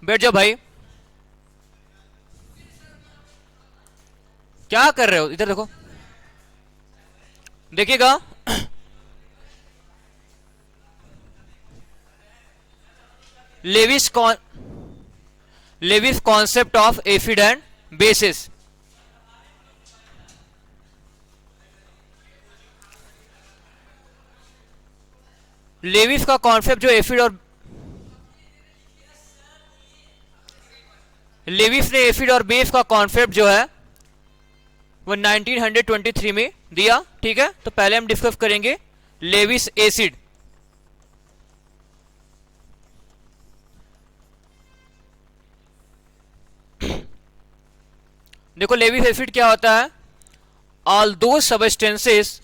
बैठ जाओ भाई। क्या कर रहे हो, इधर देखो, देखिएगा। Lewis con Lewis concept of acid and bases. Lewis का कॉन्सेप्ट जो एफिड और लेविस ने एफिड और बेस का कॉन्सेप्ट जो है वो 1923 में दिया। ठीक है, तो पहले हम डिस्कस करेंगे लेविस एसिड। देखो लेविस एसिड क्या होता है। All those substances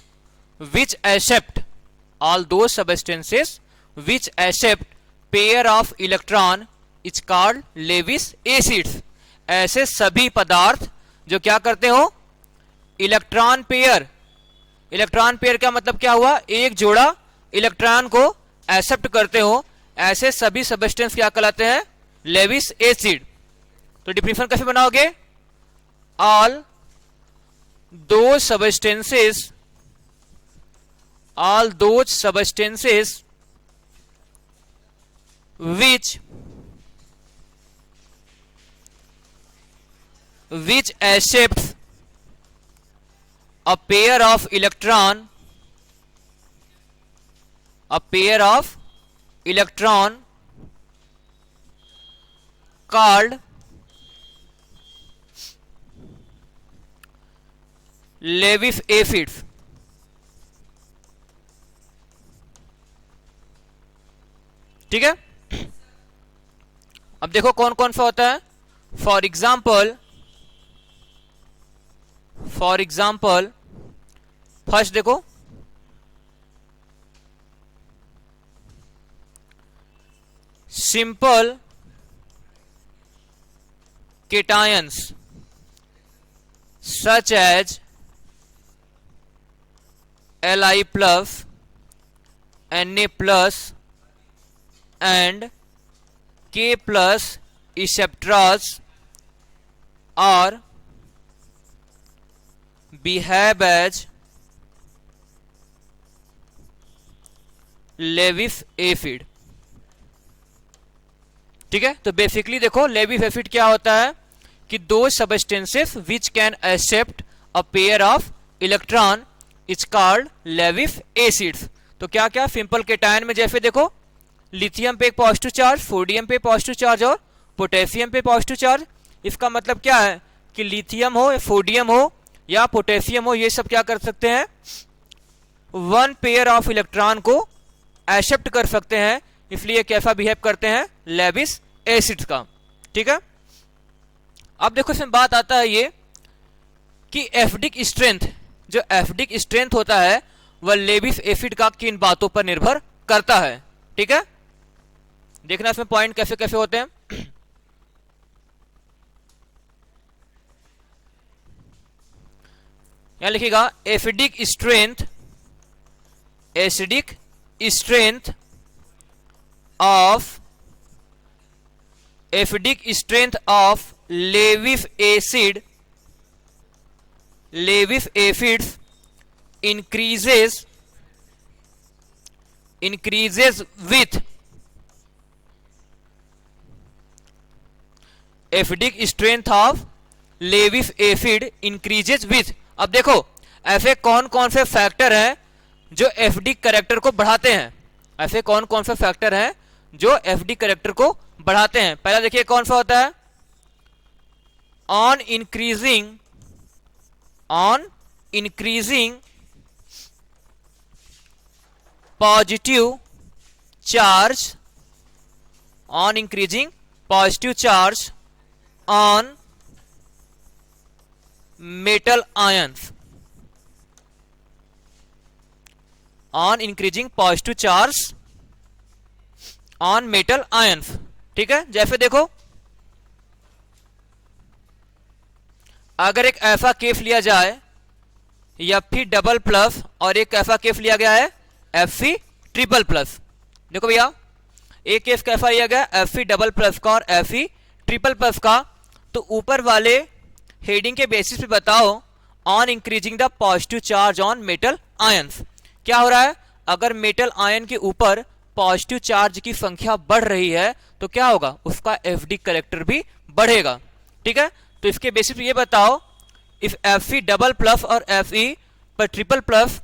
which accept pair of electron is called Lewis acids. ऐसे सभी पदार्थ जो क्या करते हो, इलेक्ट्रॉन पेयर का मतलब क्या हुआ, एक जोड़ा इलेक्ट्रॉन को एक्सेप्ट करते हो, ऐसे सभी सबस्टेंस क्या कहलाते हैं, लेविस एसिड। तो डिफिनेशन कैसे बनाओगे, all those substances which accepts a pair of electron called Lewis acids. ठीक है, अब देखो कौन कौन सा होता है। फॉर एग्जाम्पल फर्स्ट देखो, simple cations such as Li plus, Na plus and K plus receptors or behave as Lewis acid. ठीक है, तो बेसिकली देखो लेविस एसिड क्या होता है कि those substances which can accept a pair of electron is called Lewis acids. तो क्या क्या, सिंपल केटायन में जैसे देखो लिथियम पे एक पॉजिटिव चार्ज, सोडियम पे पॉजिटिव चार्ज और पोटेशियम पे पॉजिटिव चार्ज। इसका मतलब क्या है कि लिथियम हो, सोडियम हो या पोटेशियम हो, ये सब क्या कर सकते हैं, वन पेयर ऑफ इलेक्ट्रॉन को एक्सेप्ट कर सकते हैं, इसलिए कैसा बिहेव करते हैं, लेविस एसिड्स का। ठीक है, अब देखो इसमें बात आता है ये कि एसिडिक स्ट्रेंथ, जो एसिडिक स्ट्रेंथ होता है वह लेविस एसिड का किन बातों पर निर्भर करता है। ठीक है, देखना इसमें पॉइंट कैसे कैसे होते हैं। यहां लिखिएगा acidic strength of Lewis acids increases with acidic strength of Lewis acid increases with. अब देखो ऐसे कौन कौन से फैक्टर हैं जो एसिडिक कैरेक्टर को बढ़ाते हैं, ऐसे कौन कौन से फैक्टर हैं जो एसिडिक कैरेक्टर को बढ़ाते हैं। पहला देखिए कौन सा होता है, on increasing positive charge on metal ions, on increasing positive charge on metal ions. ठीक है, जैसे देखो अगर एक ऐसा केस लिया जाए Fe डबल प्लस और एक ऐसा केस लिया गया है Fe ट्रिपल प्लस। देखो भैया एक केस कैसा लिया गया, Fe डबल प्लस का और Fe ट्रिपल प्लस का। तो ऊपर वाले हेडिंग के बेसिस पे बताओ, on increasing the positive charge on metal ions, क्या हो रहा है, अगर मेटल आयन के ऊपर पॉजिटिव चार्ज की संख्या बढ़ रही है तो क्या होगा, उसका एफडी करेक्टर भी बढ़ेगा। ठीक है, तो इसके बेसिस पे ये बताओ, इफ Fe डबल प्लस और Fe पर ट्रिपल प्लस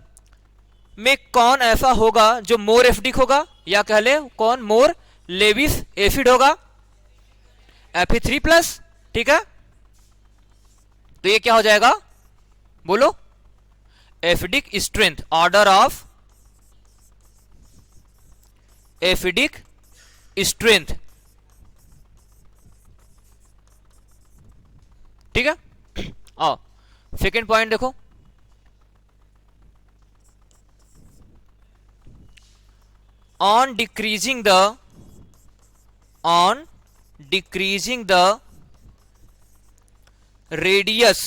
में कौन ऐसा होगा जो मोर एसिडिक होगा, या कह ले कौन मोर लेविस एसिड होगा, Fe3 प्लस। ठीक है, तो ये क्या हो जाएगा, बोलो, acidic strength, order of acidic strength. ठीक है, आओ सेकेंड पॉइंट देखो, on decreasing the radius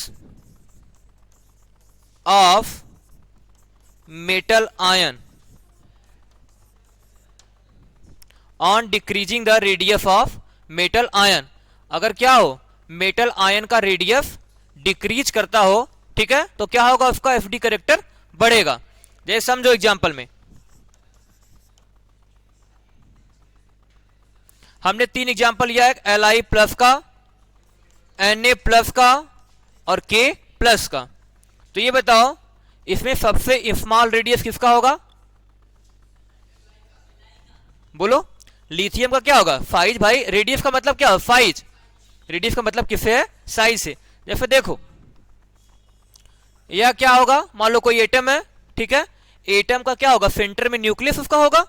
of metal ion, on decreasing the radius of metal ion, अगर क्या हो, मेटल आयन का रेडियस डिक्रीज करता हो, ठीक है, तो क्या होगा, उसका एफडी करेक्टर बढ़ेगा। जैसे समझो एग्जांपल में हमने 3 एग्जाम्पल लिया है, Li प्लस का, Na प्लस का और K प्लस का। तो ये बताओ इसमें सबसे स्मॉल रेडियस किसका होगा, बोलो, लिथियम का क्या होगा, साइज। भाई रेडियस का मतलब क्या है, साइज, रेडियस का मतलब किससे है, साइज से। जैसे देखो यह क्या होगा, मान लो कोई एटम है, ठीक है, एटम का क्या होगा, सेंटर में न्यूक्लियस उसका होगा,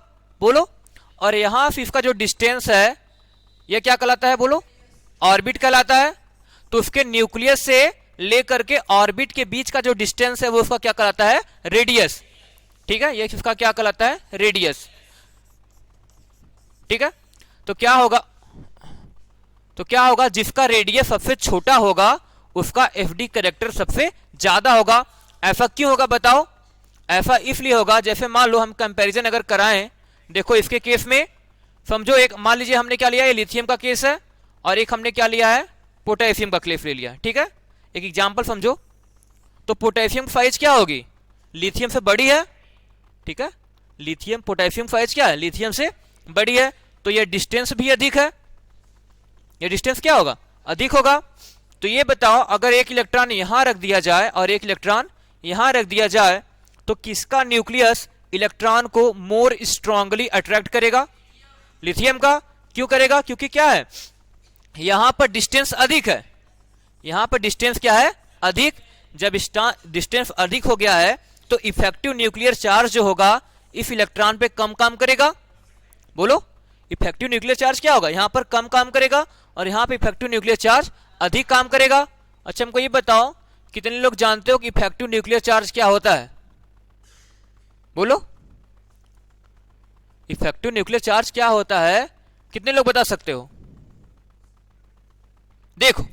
बोलो, और यहां से इसका जो डिस्टेंस है यह क्या कहलाता है, बोलो, ऑर्बिट कहलाता है। तो उसके न्यूक्लियस से लेकर के ऑर्बिट के बीच का जो डिस्टेंस है वो उसका क्या कहलाता है, रेडियस। ठीक है, ये उसका क्या कहलाता है, रेडियस। ठीक है, तो क्या होगा, जिसका रेडियस सबसे छोटा होगा उसका एफडी करेक्टर सबसे ज्यादा होगा। ऐसा क्यों होगा बताओ, ऐसा इसलिए होगा, जैसे मान लो हम कंपैरिजन अगर कराएं, देखो इसके केस में समझो, एक मान लीजिए हमने क्या लिया, ये लिथियम का केस है और एक हमने क्या लिया है, पोटेशियम का केस ले लिया। ठीक है, एक एग्जांपल समझो, तो पोटेशियम साइज क्या होगी, लिथियम से बड़ी है। ठीक है, लिथियम पोटेशियम साइज क्या है, लिथियम से बड़ी है, तो ये डिस्टेंस भी अधिक है, ये डिस्टेंस क्या होगा, अधिक होगा। तो ये बताओ अगर एक इलेक्ट्रॉन यहां रख दिया जाए और एक इलेक्ट्रॉन यहां रख दिया जाए तो किसका न्यूक्लियस इलेक्ट्रॉन को मोर स्ट्रांगली अट्रैक्ट करेगा, लिथियम का। क्यों करेगा, क्योंकि क्या है, यहां पर डिस्टेंस अधिक है, यहां पर डिस्टेंस क्या है, अधिक। जब डिस्टेंस अधिक हो गया है तो इफेक्टिव न्यूक्लियर चार्ज जो होगा इस इलेक्ट्रॉन पे कम काम करेगा, बोलो, इफेक्टिव न्यूक्लियर चार्ज क्या होगा, यहां पर कम काम करेगा और यहां पे इफेक्टिव न्यूक्लियर चार्ज अधिक काम करेगा। अच्छा हमको ये बताओ कितने लोग जानते हो कि इफेक्टिव न्यूक्लियर चार्ज क्या होता है, बोलो, इफेक्टिव न्यूक्लियर चार्ज क्या होता है, कितने लोग बता सकते हो। देखो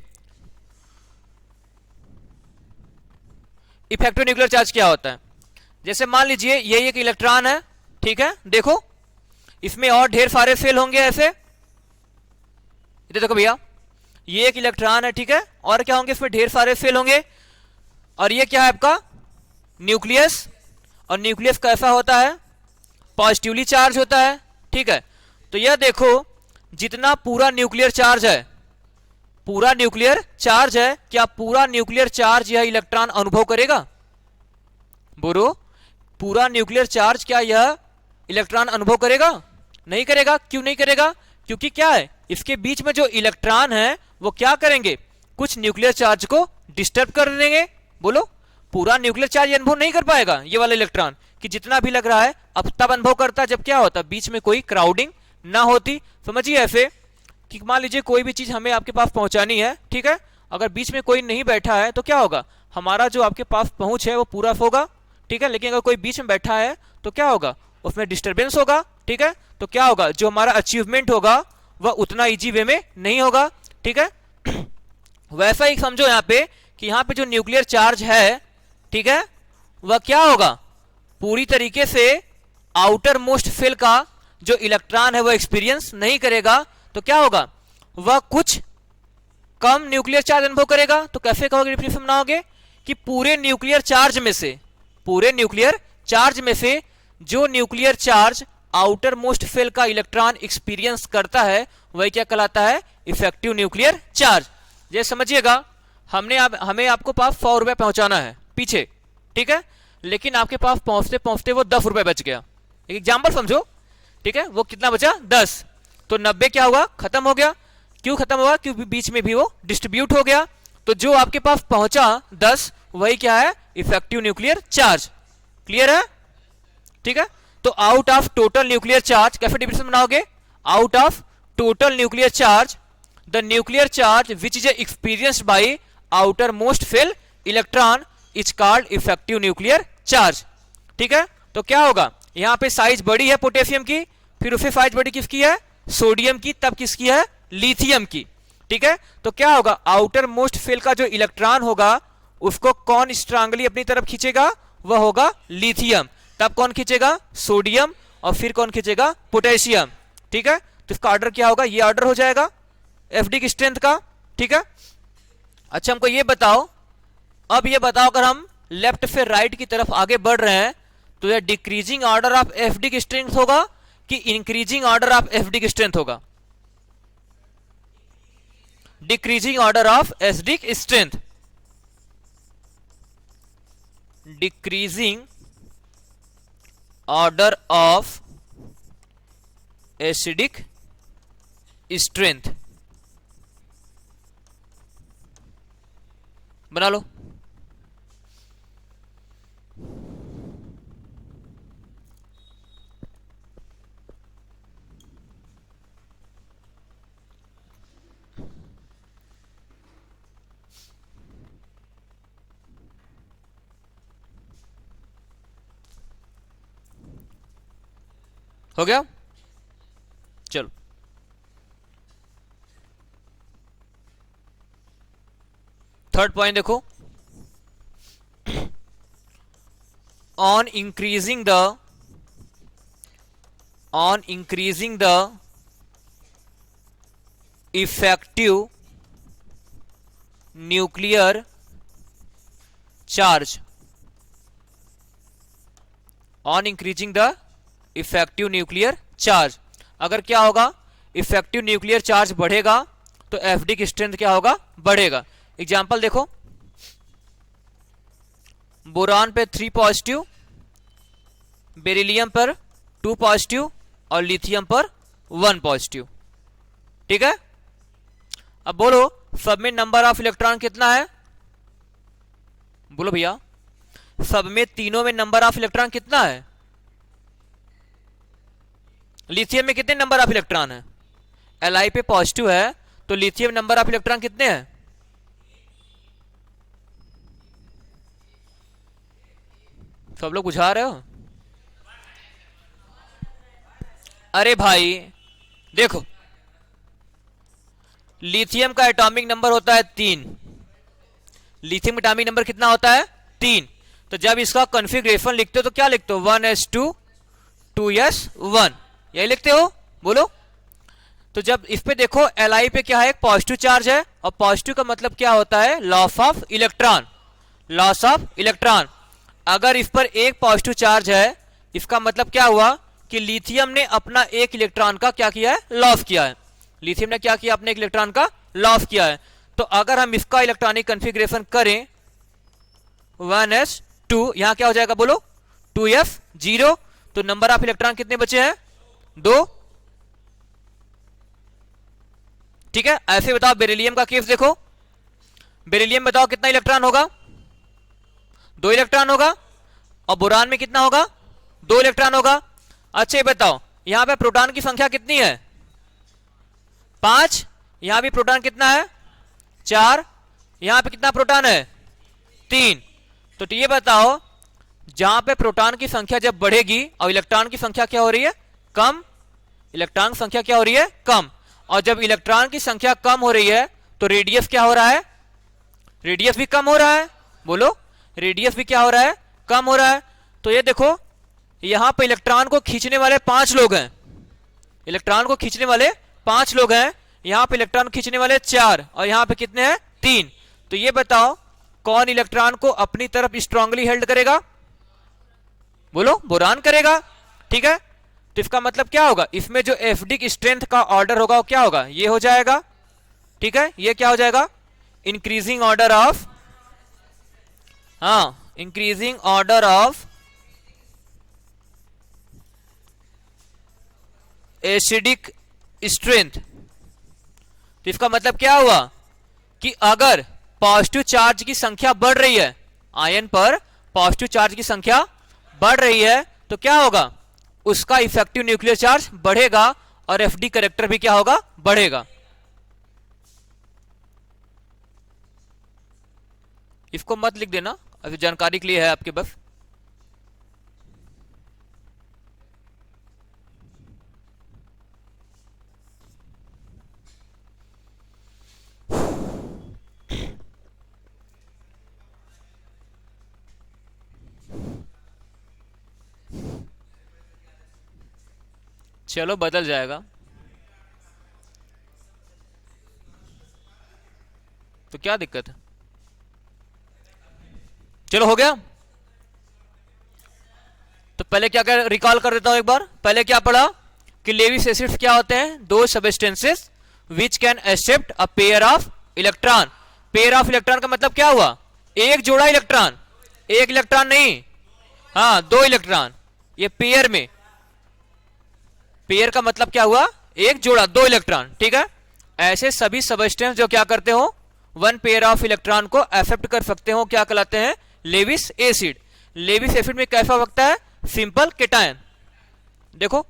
इफेक्टिव न्यूक्लियर चार्ज क्या होता है, जैसे मान लीजिए ये एक इलेक्ट्रॉन है, ठीक है, देखो इसमें और ढेर सारे सेल होंगे ऐसे, इधर देखो भैया, ये एक इलेक्ट्रॉन है, ठीक है, और क्या होंगे, इसमें ढेर सारे सेल होंगे, और ये क्या है आपका न्यूक्लियस, और न्यूक्लियस कैसा होता है, पॉजिटिवली चार्ज होता है। ठीक है, तो यह देखो जितना पूरा न्यूक्लियर चार्ज है, पूरा न्यूक्लियर चार्ज है, क्या पूरा न्यूक्लियर चार्ज यह इलेक्ट्रॉन अनुभव करेगा, बोलो, पूरा न्यूक्लियर चार्ज क्या यह इलेक्ट्रॉन अनुभव करेगा, नहीं करेगा। क्यों नहीं करेगा, क्योंकि क्या है, इसके बीच में जो इलेक्ट्रॉन है वो क्या करेंगे, कुछ न्यूक्लियर चार्ज को डिस्टर्ब कर देंगे, बोलो, पूरा न्यूक्लियर चार्ज अनुभव नहीं कर पाएगा ये वाला इलेक्ट्रॉन, कि जितना भी लग रहा है अब तब अनुभव करता है जब क्या होता है, बीच में कोई क्राउडिंग ना होती। समझिए ऐसे कि मान लीजिए कोई भी चीज हमें आपके पास पहुंचानी है, ठीक है, अगर बीच में कोई नहीं बैठा है तो क्या होगा, हमारा जो आपके पास पहुंच है वो पूरा होगा, ठीक है, लेकिन अगर कोई बीच में बैठा है तो क्या होगा, उसमें डिस्टर्बेंस होगा। ठीक है, तो क्या होगा, जो हमारा अचीवमेंट होगा वह उतना इजी वे में नहीं होगा। ठीक है, वैसा ही समझो यहाँ पे कि यहाँ पे जो न्यूक्लियर चार्ज है, ठीक है, वह क्या होगा, पूरी तरीके से आउटर मोस्ट सेल का जो इलेक्ट्रॉन है वो एक्सपीरियंस नहीं करेगा तो क्या होगा, वह कुछ कम न्यूक्लियर चार्ज अनुभव करेगा। तो कैसे कहोगे, डिफिनेशन बनाओगे कि पूरे न्यूक्लियर चार्ज में से जो nuclear charge outer most shell का इलेक्ट्रॉन एक्सपीरियंस करता है वही क्या कहलाता है, इफेक्टिव न्यूक्लियर चार्ज। ये समझिएगा, हमें आपको पास 100 रुपए पहुंचाना है पीछे, ठीक है, लेकिन आपके पास पहुंचते पहुंचते वो 10 रुपए बच गया। एक एग्जाम्पल समझो, ठीक है, वो कितना बचा 10, तो 90 क्या हुआ, खत्म हो गया। क्यों खत्म हुआ, क्योंकि बीच में भी वो डिस्ट्रीब्यूट हो गया। तो जो आपके पास पहुंचा 10 वही क्या है, इफेक्टिव न्यूक्लियर चार्ज। क्लियर है, ठीक है। तो out of total nuclear charge कैसे डिफिनेशन बनाओगे, out of total nuclear charge the nuclear charge which is experienced by outer most shell electron is called effective nuclear charge. ठीक है, तो क्या होगा, यहां पे साइज बड़ी है पोटेशियम की, फिर उसे साइज बड़ी किसकी है, सोडियम की, तब किसकी है, लिथियम की। ठीक है, तो क्या होगा, आउटर मोस्ट शेल का जो इलेक्ट्रॉन होगा उसको कौन स्ट्रांगली अपनी तरफ खींचेगा, वह होगा लिथियम। तब कौन खींचेगा, सोडियम, और फिर कौन खींचेगा, पोटेशियम। ठीक है, तो इसका ऑर्डर क्या होगा, ये ऑर्डर हो जाएगा एफडी की स्ट्रेंथ का। ठीक है, अच्छा हमको ये बताओ, अब ये बताओ अगर हम लेफ्ट से राइट की तरफ आगे बढ़ रहे हैं तो यह डिक्रीजिंग ऑर्डर ऑफ एफडी की स्ट्रेंथ होगा कि इंक्रीजिंग ऑर्डर ऑफ एफडी की स्ट्रेंथ होगा, decreasing order of acidic strength, decreasing order of acidic strength. बना लो। हो गया, चलो थर्ड पॉइंट देखो, on increasing the effective nuclear charge, on increasing the effective nuclear charge, अगर क्या होगा, इफेक्टिव न्यूक्लियर चार्ज बढ़ेगा तो एफडी की स्ट्रेंथ क्या होगा, बढ़ेगा। एग्जाम्पल देखो, बोरान पे 3 पॉजिटिव, बेरिलियम पर 2 पॉजिटिव और लिथियम पर 1 पॉजिटिव। ठीक है, अब बोलो सब में नंबर ऑफ इलेक्ट्रॉन कितना है, बोलो भैया, सब में तीनों में नंबर ऑफ इलेक्ट्रॉन कितना है, लिथियम में कितने नंबर ऑफ इलेक्ट्रॉन है, Li पे पॉजिटिव है तो लिथियम नंबर ऑफ इलेक्ट्रॉन कितने हैं, सब लोग बुझा रहे हो, अरे भाई देखो, लिथियम का एटॉमिक नंबर होता है 3, लिथियम एटॉमिक नंबर कितना होता है, 3। तो जब इसका कॉन्फ़िगरेशन लिखते हो तो क्या लिखते हो, 1s2 2s1, यही लिखते हो, बोलो। तो जब इस पे देखो Li पे क्या है, एक पॉजिटिव चार्ज है, और पॉजिटिव का मतलब क्या होता है, loss of electron, loss of electron. अगर इस पर एक पॉजिटिव चार्ज है, इसका मतलब क्या हुआ कि लिथियम ने अपना एक इलेक्ट्रॉन का क्या किया है, लॉस किया है, लिथियम ने क्या किया, अपने एक इलेक्ट्रॉन का लॉस किया है। तो अगर हम इसका इलेक्ट्रॉनिक कॉन्फ़िगरेशन करें 1s2, यहां क्या हो जाएगा, बोलो 2f0, तो नंबर ऑफ इलेक्ट्रॉन कितने बचे हैं, 2। ठीक है, ऐसे बताओ बेरिलियम का केस देखो, बेरिलियम बताओ कितना इलेक्ट्रॉन होगा, 2 इलेक्ट्रॉन होगा, और बोरान में कितना होगा, 2 इलेक्ट्रॉन होगा। अच्छा ये बताओ यहां पे प्रोटॉन की संख्या कितनी है, 5, यहां भी प्रोटॉन कितना है, 4, यहां पे कितना प्रोटॉन है, 3। तो ये बताओ जहां पे प्रोटॉन की संख्या जब बढ़ेगी और इलेक्ट्रॉन की संख्या क्या हो रही है, कम, इलेक्ट्रॉन की संख्या क्या हो रही है, कम, और जब इलेक्ट्रॉन की संख्या कम हो रही है तो रेडियस क्या हो रहा है, रेडियस भी कम हो रहा है, बोलो, रेडियस भी क्या हो रहा है, कम हो रहा है। तो ये देखो यहां पे इलेक्ट्रॉन को खींचने वाले 5 लोग हैं, इलेक्ट्रॉन को खींचने वाले 5 लोग हैं, यहां पे इलेक्ट्रॉन खींचने वाले 4 और यहां पे कितने हैं 3। तो ये बताओ कौन इलेक्ट्रॉन को अपनी तरफ स्ट्रांगली हेल्ड करेगा? बोलो, बोरान करेगा। ठीक है, तो इसका मतलब क्या होगा, इसमें जो एफडी की स्ट्रेंथ का ऑर्डर होगा वो क्या होगा, ये हो जाएगा। ठीक है, ये क्या हो जाएगा, इंक्रीजिंग ऑर्डर ऑफ, हाँ, increasing order of acidic strength. तो इसका मतलब क्या हुआ कि अगर पॉजिटिव चार्ज की संख्या बढ़ रही है, आयन पर पॉजिटिव चार्ज की संख्या बढ़ रही है, तो क्या होगा, उसका इफेक्टिव न्यूक्लियर चार्ज बढ़ेगा और एफडी कैरेक्टर भी क्या होगा, बढ़ेगा। इसको मत लिख देना, अभी जानकारी के लिए है आपके बस। चलो बदल जाएगा। तो क्या दिक्कत है, चलो हो गया। तो पहले क्या क्या रिकॉल कर देता हूं एक बार। पहले क्या पढ़ा कि लेविस एसिड्स क्या होते हैं, those substances which can accept a pair of electron. Pair of electron का मतलब क्या हुआ, एक जोड़ा इलेक्ट्रॉन, एक इलेक्ट्रॉन नहीं, हाँ 2 इलेक्ट्रॉन। ये पेयर में, पेयर का मतलब क्या हुआ, एक जोड़ा 2 इलेक्ट्रॉन। ठीक है, ऐसे सभी सबस्टेंस जो क्या करते हो, 1 पेयर ऑफ इलेक्ट्रॉन को एक्सेप्ट कर सकते हो, क्या कहलाते हैं, लेविस एसिड। लेविस एसिड में कैसा होता है, सिंपल केटायन। देखो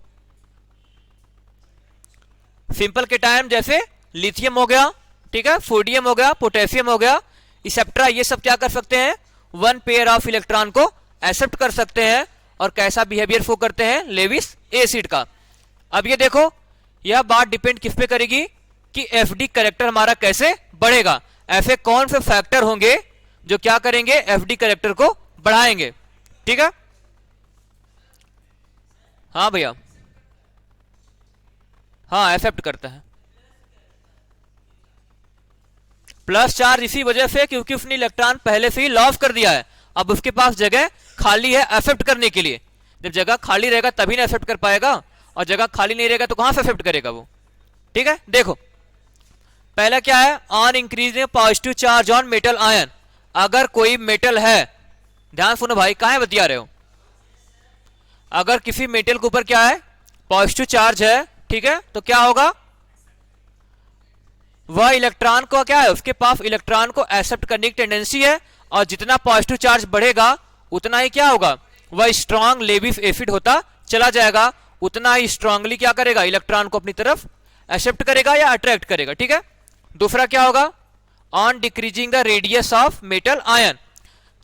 सिंपल केटायन जैसे लिथियम हो गया, ठीक है, सोडियम हो गया, पोटेशियम हो गया, इसेप्ट्रा, ये सब क्या कर सकते हैं, 1 पेयर ऑफ इलेक्ट्रॉन को एक्सेप्ट कर सकते हैं और कैसा बिहेवियर शो करते हैं, लेविस एसिड का। अब ये देखो, यह बात डिपेंड किस पे करेगी कि एफडी कैरेक्टर हमारा कैसे बढ़ेगा। ऐसे कौन से फैक्टर होंगे जो क्या करेंगे, एफडी कैरेक्टर को बढ़ाएंगे। ठीक है, हाँ भैया, हाँ एक्सेप्ट करता है। प्लस चार्ज इसी वजह से क्योंकि उसने इलेक्ट्रॉन पहले से ही लॉस कर दिया है, अब उसके पास जगह खाली है एक्सेप्ट करने के लिए। जब जगह खाली रहेगा तभी ना एक्सेप्ट कर पाएगा, और जगह खाली नहीं रहेगा तो कहां से एक्सेप्ट करेगा वो। ठीक है, देखो पहला क्या है, on increasing positive charge on metal ion. अगर कोई मेटल है, ध्यान सुनो भाई, कहां बतिया रहे हो, अगर किसी मेटल के ऊपर क्या है, पॉजिटिव चार्ज है, ठीक है, तो क्या होगा, वह इलेक्ट्रॉन को क्या है, उसके पास इलेक्ट्रॉन को एक्सेप्ट करने की टेंडेंसी है, और जितना पॉजिटिव चार्ज बढ़ेगा उतना ही क्या होगा, वह स्ट्रॉन्ग लेविस एसिड होता चला जाएगा, उतना ही स्ट्रांगली क्या करेगा, इलेक्ट्रॉन को अपनी तरफ एक्सेप्ट करेगा या अट्रैक्ट करेगा। ठीक है, दूसरा क्या होगा, on decreasing the radius of metal ion.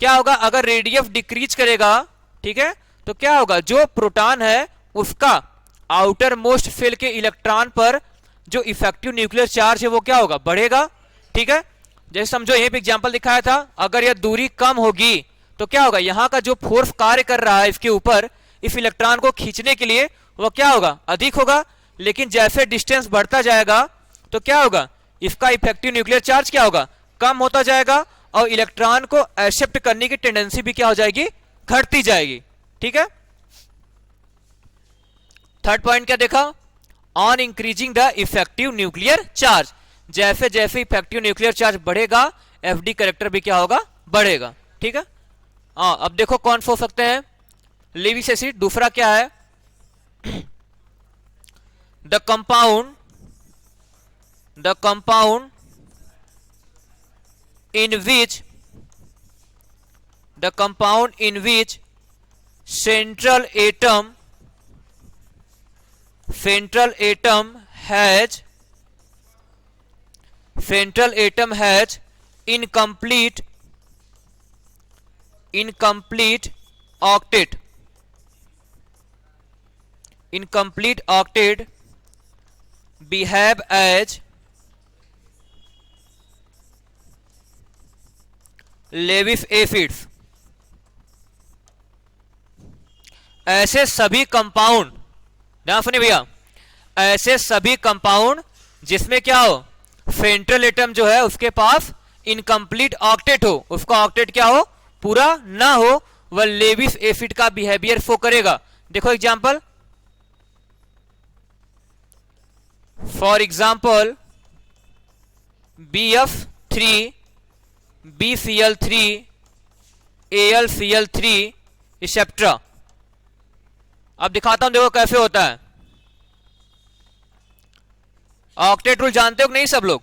क्या होगा, अगर रेडियस डिक्रीज करेगा, ठीक है, तो क्या होगा, जो प्रोटॉन है उसका आउटर मोस्ट शेल के इलेक्ट्रॉन पर जो इफेक्टिव न्यूक्लियर चार्ज है वो क्या होगा, बढ़ेगा। ठीक है, जैसे समझो यहीं पे एग्जांपल दिखाया था, अगर यह दूरी कम होगी तो क्या होगा, यहां का जो फोर्स कार्य कर रहा है इसके ऊपर इस इलेक्ट्रॉन को खींचने के लिए वो क्या होगा, अधिक होगा। लेकिन जैसे डिस्टेंस बढ़ता जाएगा तो क्या होगा, इसका इफेक्टिव न्यूक्लियर चार्ज क्या होगा, कम होता जाएगा, और इलेक्ट्रॉन को एक्सेप्ट करने की टेंडेंसी भी क्या हो जाएगी, घटती जाएगी। ठीक है, थर्ड पॉइंट क्या देखा, on increasing the effective nuclear charge. जैसे जैसे इफेक्टिव न्यूक्लियर चार्ज बढ़ेगा एफडी कैरेक्टर भी क्या होगा, बढ़ेगा। ठीक है, हाँ अब देखो कौन हो सकते हैं, लेविस एसिड। दूसरा क्या है, the compound in which central atom has incomplete octet behave as Lewis acids. ऐसे सभी कंपाउंड, ध्यान सुनिए भैया, ऐसे सभी कंपाउंड जिसमें क्या हो, सेंट्रल एटम जो है उसके पास इनकम्प्लीट ऑक्टेट हो, उसका ऑक्टेट क्या हो, पूरा ना हो, वह लेविस एसिड का बिहेवियर शो करेगा। देखो example, for example BF3 BCl3 AlCl3 etcetera. अब दिखाता हूं, देखो कैसे होता है। ऑक्टेट रूल जानते हो कि नहीं सब लोग?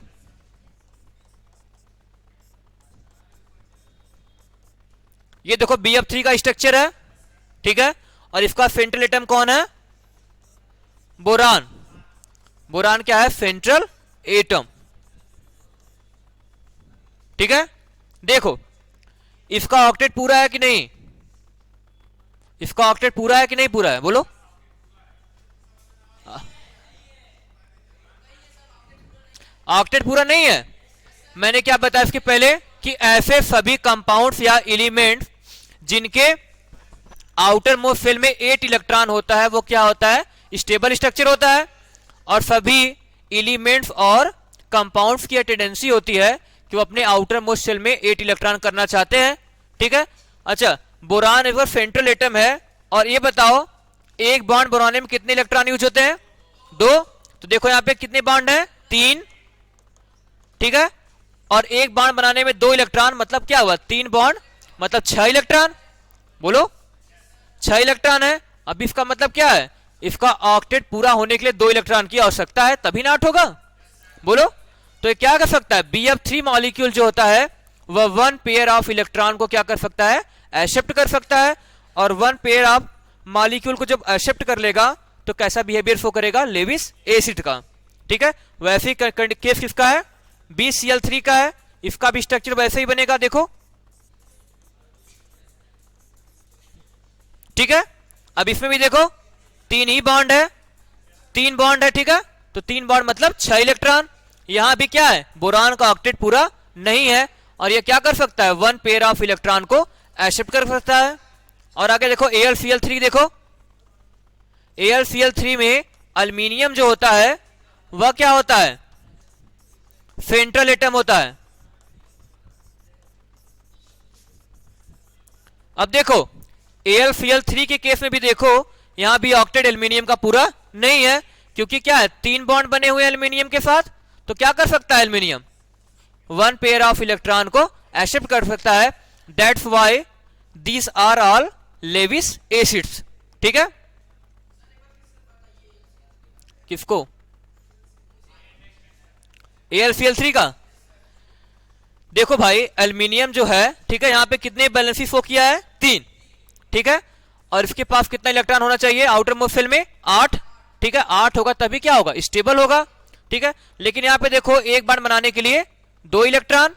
ये देखो BF3 का स्ट्रक्चर है, ठीक है, और इसका सेंट्रल एटम कौन है, बोरान। बोरान क्या है, सेंट्रल एटम, ठीक है। देखो इसका ऑक्टेट पूरा है कि नहीं, इसका ऑक्टेट पूरा है कि नहीं पूरा है, बोलो। ऑक्टेट पूरा नहीं है। मैंने क्या बताया इसके पहले कि ऐसे सभी कंपाउंड्स या एलिमेंट्स जिनके आउटर मोस्ट शेल में 8 इलेक्ट्रॉन होता है वो क्या होता है, स्टेबल स्ट्रक्चर होता है। और सभी एलिमेंट्स और कंपाउंड्स की टेंडेंसी होती है कि वो अपने आउटर मोस्ट शेल में 8 इलेक्ट्रॉन करना चाहते हैं, ठीक है। अच्छा, बोरान एक सेंट्रल एटम है, और ये बताओ एक बॉन्ड बनाने में कितने इलेक्ट्रॉन यूज होते हैं, 2। तो देखो यहां पे कितने बॉन्ड है, 3, ठीक है। और एक बॉन्ड बनाने में 2 इलेक्ट्रॉन, मतलब क्या हुआ, 3 बॉन्ड मतलब 6 इलेक्ट्रॉन, बोलो 6 इलेक्ट्रॉन है। अब इसका मतलब क्या है, इसका ऑक्टेट पूरा होने के लिए 2 इलेक्ट्रॉन की आवश्यकता है, तभी ना 8 होगा, बोलो। तो ये क्या कर सकता है, BF3 मॉलिक्यूल जो होता है वह 1 पेयर ऑफ इलेक्ट्रॉन को क्या कर सकता है, एक्सेप्ट कर सकता है। और 1 पेयर ऑफ मॉलिक्यूल को जब एक्सेप्ट कर लेगा तो कैसा बिहेवियर शो करेगा, लेविस एसिड का, ठीक है। वैसे ही केस किसका है, BCl3 का है, इसका भी स्ट्रक्चर वैसे ही बनेगा, देखो, ठीक है। अब इसमें भी देखो 3 ही बॉन्ड है, 3 बॉन्ड है, ठीक है। तो 3 बॉन्ड मतलब 6 इलेक्ट्रॉन। यहां भी क्या है, बोरान का ऑक्टेट पूरा नहीं है, और ये क्या कर सकता है, 1 पेयर ऑफ इलेक्ट्रॉन को एक्सेप्ट कर सकता है। और आगे देखो AlCl3, देखो AlCl3 में अल्मीनियम जो होता है वह क्या होता है, सेंट्रल एटम होता है। अब देखो AlCl3 के केस में भी देखो, यहां भी ऑक्टेट एल्यूमिनियम का पूरा नहीं है, क्योंकि क्या है, 3 बॉन्ड बने हुए एल्यूमिनियम के साथ। तो क्या कर सकता है एल्यूमिनियम, 1 पेयर ऑफ इलेक्ट्रॉन को एक्सेप्ट कर सकता है। That's why these are all Lewis acids, ठीक है। किसको, AlCl3 का? देखो भाई एल्यूमिनियम जो है, ठीक है, यहां पे कितने बैलेंसेस शो किया है, 3, ठीक है। और इसके पास कितना इलेक्ट्रॉन होना चाहिए आउटर मोस्ट शेल में, 8, ठीक है। 8 होगा तभी क्या होगा, स्टेबल होगा, ठीक है। लेकिन यहां पे देखो एक बार बनाने के लिए 2 इलेक्ट्रॉन,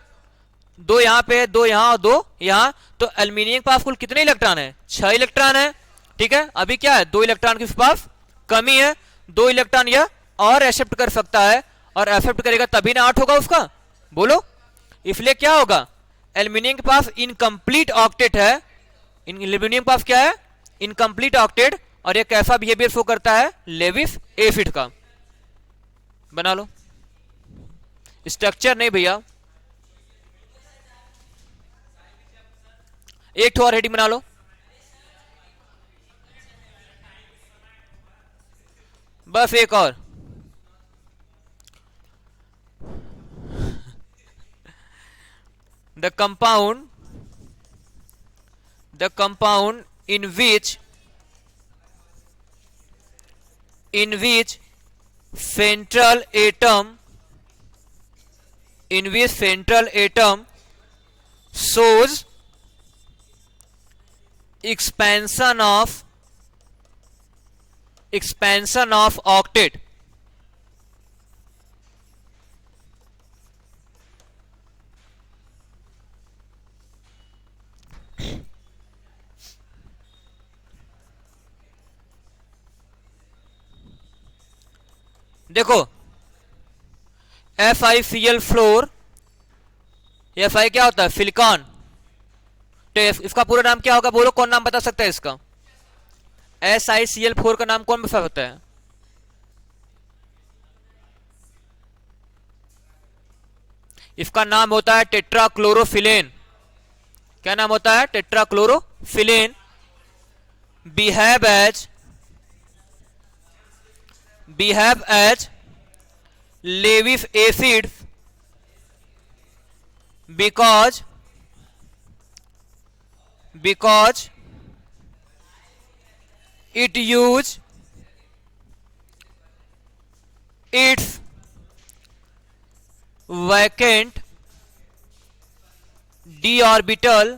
2 यहां पे, 2 यहां और 2 यहां। तो एल्यूमिनियम के पास कुल कितने इलेक्ट्रॉन है, 6 इलेक्ट्रॉन है, ठीक है। अभी क्या है, 2 इलेक्ट्रॉन के पास कमी है, 2 इलेक्ट्रॉन यह और एक्सेप्ट कर सकता है, और एक्सेप्ट करेगा तभी ना 8 होगा उसका, बोलो। इसलिए क्या होगा, एल्यूमिनियम के पास इनकम्प्लीट ऑक्टेट है, एल्यूमिनियम के पास क्या है, इनकम्प्लीट ऑक्टेट, और ये कैसा बिहेवियर शो करता है, लेविस एसिड का। बना लो, स्ट्रक्चर नहीं भैया, एक ठो और हेडिंग बना लो, बस एक और। the compound in which central atom shows expansion of octet, देखो FiCl4, Fi क्या होता है, सिलिकॉन। तो इसका पूरा नाम क्या होगा, बोलो, कौन नाम बता सकता है इसका, SiCl4 का नाम कौन बता सकता है, इसका नाम होता है टेट्राक्लोरोफिलेन। क्या नाम होता है? टेट्राक्लोरोफिलेन। behave as Lewis acids because it use its vacant d orbital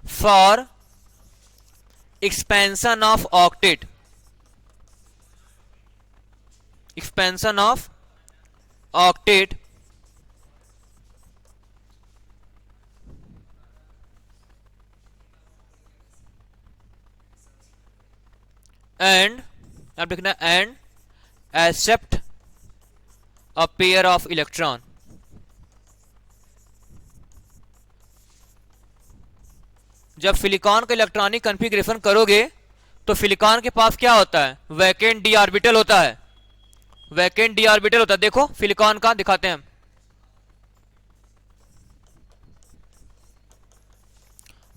for expansion of octet, and अब लिखना and accept a pair of electron। जब सिलिकॉन का इलेक्ट्रॉनिक कॉन्फ़िगरेशन करोगे तो सिलिकॉन के पास क्या होता है? वैकेंट डी ऑर्बिटल होता है। वैकेंट डी ऑर्बिटल होता है। देखो सिलिकॉन का दिखाते हैं हम।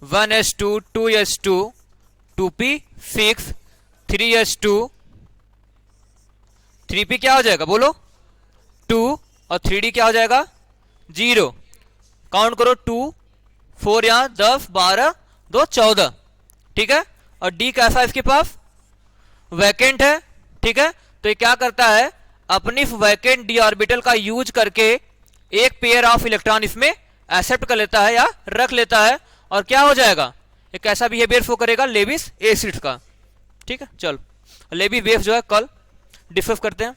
1s2 2s2 2p6 3s2 3p क्या हो जाएगा बोलो? 2 और 3d क्या हो जाएगा? 0। काउंट करो 2 4 यहां 10 12 2 14। ठीक है। और डी कैसा है इसके पास? वैकेंट है। ठीक है। तो ये क्या करता है? अपनी वैकेंट डी ऑर्बिटल का यूज करके एक पेयर ऑफ इलेक्ट्रॉन इसमें एक्सेप्ट कर लेता है या रख लेता है, और क्या हो जाएगा? एक ऐसा बिहेवियर शो करेगा लेविस एसिड्स का। ठीक है। चलो लेविस बेस जो है कल डिस्कस करते हैं।